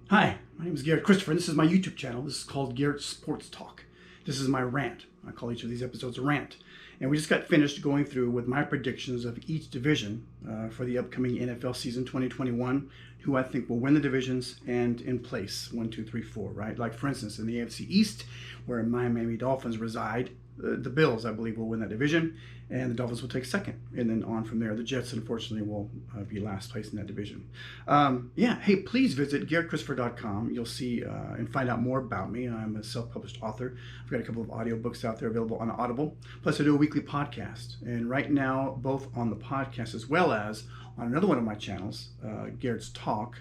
Hi, my name is Garrett Christopher, and this is my YouTube channel. This is called Garrett Sports Talk. This is my rant. I call each of these episodes a rant. And we just got finished going through with my predictions of each division for the upcoming NFL season 2021, who I think will win the divisions and in place 1, 2, 3, 4, right? Like, for instance, in the AFC East, where my Miami Dolphins reside, the Bills, I believe, will win that division, and the Dolphins will take second. And then on from there, the Jets, unfortunately, will be last place in that division. Hey, please visit GarrettChristopher.com. You'll see and find out more about me. I'm a self-published author. I've got a couple of audiobooks out there available on Audible. Plus, I do a weekly podcast. And right now, both on the podcast as well as on another one of my channels, Garrett's Talk,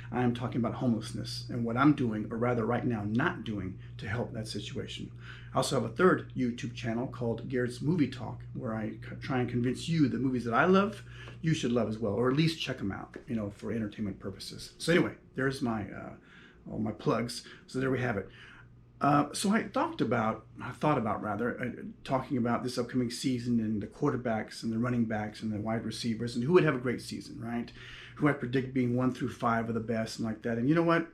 I'm talking about homelessness and what I'm doing, or rather right now not doing, to help that situation. I also have a third YouTube channel called Garrett's Movie Talk, where I try and convince you the movies that I love, you should love as well, or at least check them out, for entertainment purposes. So anyway, there's my all my plugs. So there we have it. So I thought about talking about this upcoming season and the quarterbacks and the running backs and the wide receivers and who would have a great season, right? Who I predict being 1 through 5 are the best and like that. And you know what?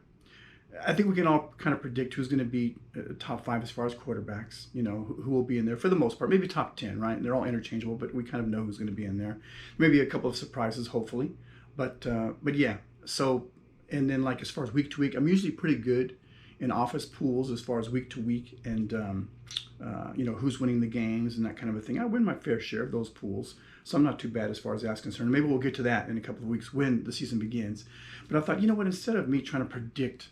I think we can all kind of predict who's going to be top 5 as far as quarterbacks, who will be in there for the most part, maybe top 10, right? And they're all interchangeable, but we kind of know who's going to be in there. Maybe a couple of surprises, hopefully. But yeah, so, and then like as far as week to week, I'm usually pretty good in office pools as far as week to week and who's winning the games and that kind of a thing. I win my fair share of those pools, so I'm not too bad as far as that's concerned. Maybe we'll get to that in a couple of weeks when the season begins. But I thought, you know what, instead of me trying to predict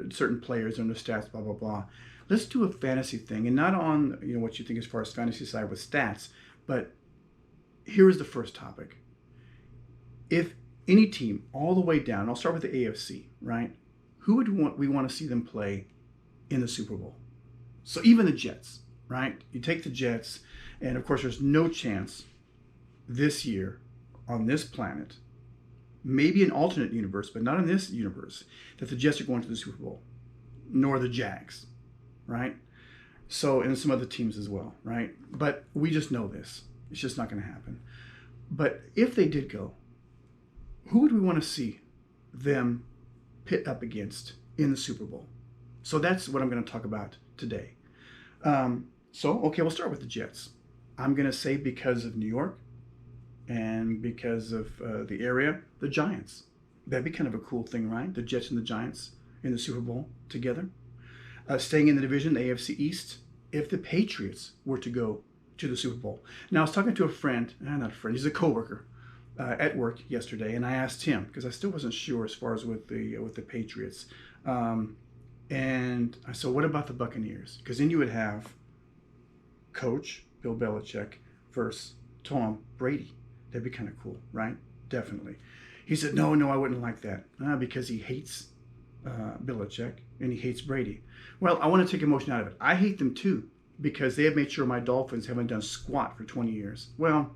certain players and their stats, blah blah blah, let's do a fantasy thing, and not on what you think as far as fantasy side with stats. But here is the first topic. If any team all the way down, I'll start with the AFC, right? Who would we want to see them play in the Super Bowl? So even the Jets, right? You take the Jets, and of course there's no chance this year on this planet, maybe an alternate universe, but not in this universe, that the Jets are going to the Super Bowl, nor the Jags, right? So, and some other teams as well, right? But we just know this. It's just not going to happen. But if they did go, who would we want to see them pit up against in the Super Bowl? So that's what I'm going to talk about today. Okay, we'll start with the Jets. I'm going to say because of New York and because of the area, the Giants. That'd be kind of a cool thing, right? The Jets and the Giants in the Super Bowl together. Staying in the division, the AFC East, if the Patriots were to go to the Super Bowl. Now, I was talking to a friend, not a friend, he's a coworker, at work yesterday, and I asked him because I still wasn't sure as far as with the Patriots, and I said, "What about the Buccaneers?" Because then you would have Coach Bill Belichick versus Tom Brady. That'd be kind of cool, right? Definitely. He said, "No, I wouldn't like that because he hates Belichick and he hates Brady." Well, I want to take emotion out of it. I hate them too because they have made sure my Dolphins haven't done squat for 20 years. Well,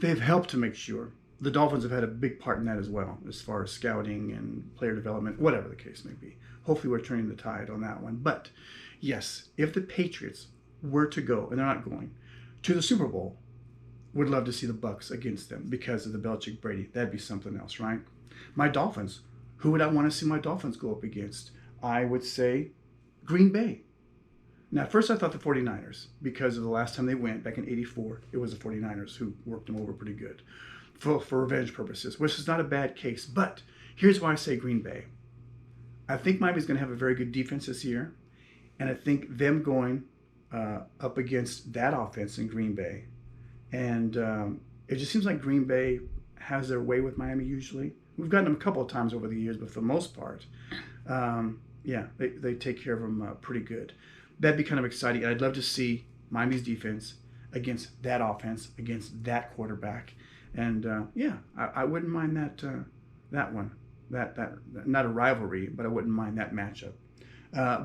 they've helped to make sure. The Dolphins have had a big part in that as well, as far as scouting and player development, whatever the case may be. Hopefully we're turning the tide on that one. But yes, if the Patriots were to go, and they're not going, to the Super Bowl, would love to see the Bucs against them because of the Belichick Brady. That'd be something else, right? My Dolphins, who would I want to see my Dolphins go up against? I would say Green Bay. Now, at first I thought the 49ers, because of the last time they went, back in '84, it was the 49ers who worked them over pretty good for revenge purposes, which is not a bad case. But here's why I say Green Bay. I think Miami's going to have a very good defense this year, and I think them going up against that offense in Green Bay, and it just seems like Green Bay has their way with Miami usually. We've gotten them a couple of times over the years, but for the most part, they take care of them pretty good. That'd be kind of exciting. I'd love to see Miami's defense against that offense, against that quarterback. And I wouldn't mind that one. That not a rivalry, but I wouldn't mind that matchup.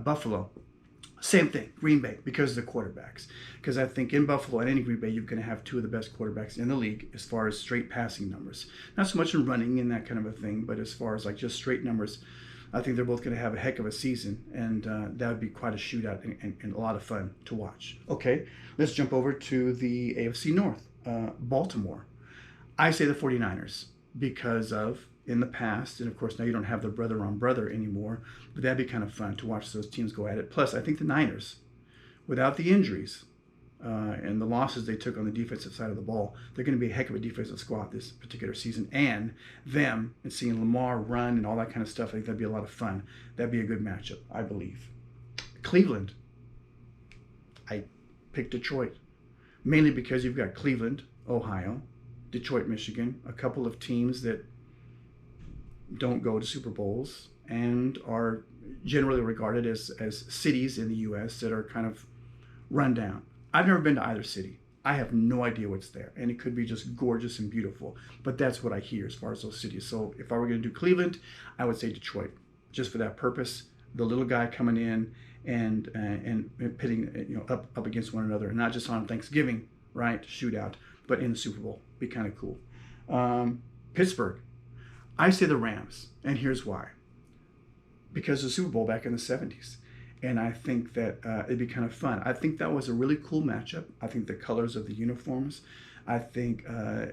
Buffalo, same thing. Green Bay, because of the quarterbacks. Because I think in Buffalo and any Green Bay, you're going to have two of the best quarterbacks in the league as far as straight passing numbers. Not so much in running and that kind of a thing, but as far as like just straight numbers, I think they're both going to have a heck of a season, and that would be quite a shootout and a lot of fun to watch. Okay, let's jump over to the AFC North. Baltimore. I say the 49ers because of in the past, and of course now you don't have the brother on brother anymore, but that'd be kind of fun to watch those teams go at it. Plus, I think the Niners, without the injuries and the losses they took on the defensive side of the ball, they're going to be a heck of a defensive squad this particular season. And them and seeing Lamar run and all that kind of stuff, I think that'd be a lot of fun. That'd be a good matchup, I believe. Cleveland, I picked Detroit, mainly because you've got Cleveland, Ohio, Detroit, Michigan, a couple of teams that don't go to Super Bowls and are generally regarded as cities in the U.S. that are kind of run down. I've never been to either city. I have no idea what's there, and it could be just gorgeous and beautiful, but that's what I hear as far as those cities. So if I were going to do Cleveland, I would say Detroit, just for that purpose. The little guy coming in and pitting up against one another, and not just on Thanksgiving, right, shootout, but in the Super Bowl. Be kind of cool. Pittsburgh, I say the Rams, and here's why. Because of the Super Bowl back in the 70s. And I think that it'd be kind of fun. I think that was a really cool matchup. I think the colors of the uniforms. I think,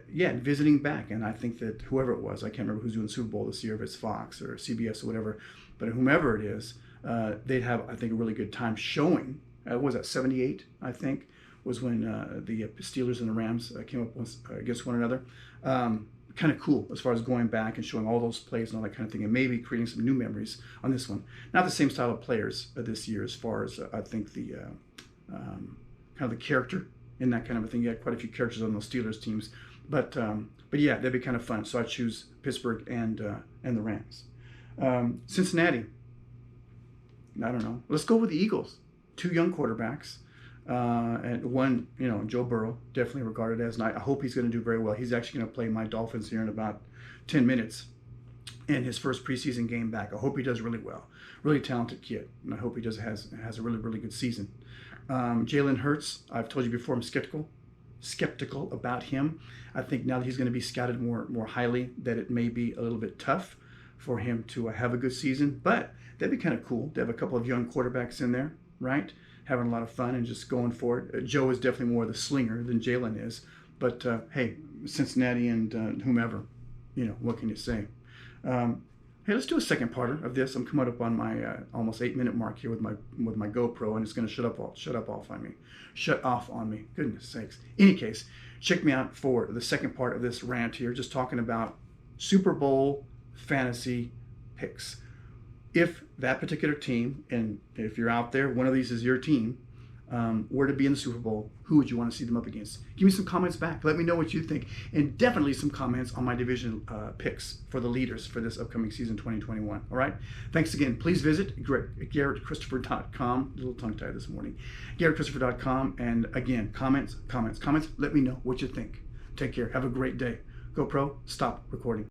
visiting back. And I think that whoever it was, I can't remember who's doing the Super Bowl this year, if it's Fox or CBS or whatever, but whomever it is, they'd have, I think, a really good time showing. What was that, 78, I think, was when the Steelers and the Rams came up against one another. Kind of cool as far as going back and showing all those plays and all that kind of thing, and maybe creating some new memories on this one. Not the same style of players this year as far as I think the kind of the character in that kind of a thing. You had quite a few characters on those Steelers teams, but yeah, that'd be kind of fun. So I choose Pittsburgh and the Rams. Cincinnati, I don't know. Let's go with the Eagles. Two young quarterbacks. And one, Joe Burrow, definitely regarded as, and I hope he's going to do very well. He's actually going to play my Dolphins here in about 10 minutes in his first preseason game back. I hope he does really well. Really talented kid, and I hope he has a really, really good season. Jalen Hurts, I've told you before, I'm skeptical about him. I think now that he's going to be scouted more highly, that it may be a little bit tough for him to have a good season, but that'd be kind of cool to have a couple of young quarterbacks in there, right? Having a lot of fun and just going for it. Joe is definitely more the slinger than Jalen is. But hey, Cincinnati and whomever, what can you say? Hey, let's do a second parter of this. I'm coming up on my almost 8-minute mark here with my GoPro, and it's going to shut off on me. Goodness sakes. Any case, check me out for the second part of this rant here, just talking about Super Bowl fantasy picks. If that particular team, and if you're out there, one of these is your team, were to be in the Super Bowl, who would you want to see them up against? Give me some comments back. Let me know what you think. And definitely some comments on my division picks for the leaders for this upcoming season 2021. All right? Thanks again. Please visit GaretChristopher.com. A little tongue-tied this morning. GaretChristopher.com. And again, comments. Let me know what you think. Take care. Have a great day. GoPro, stop recording.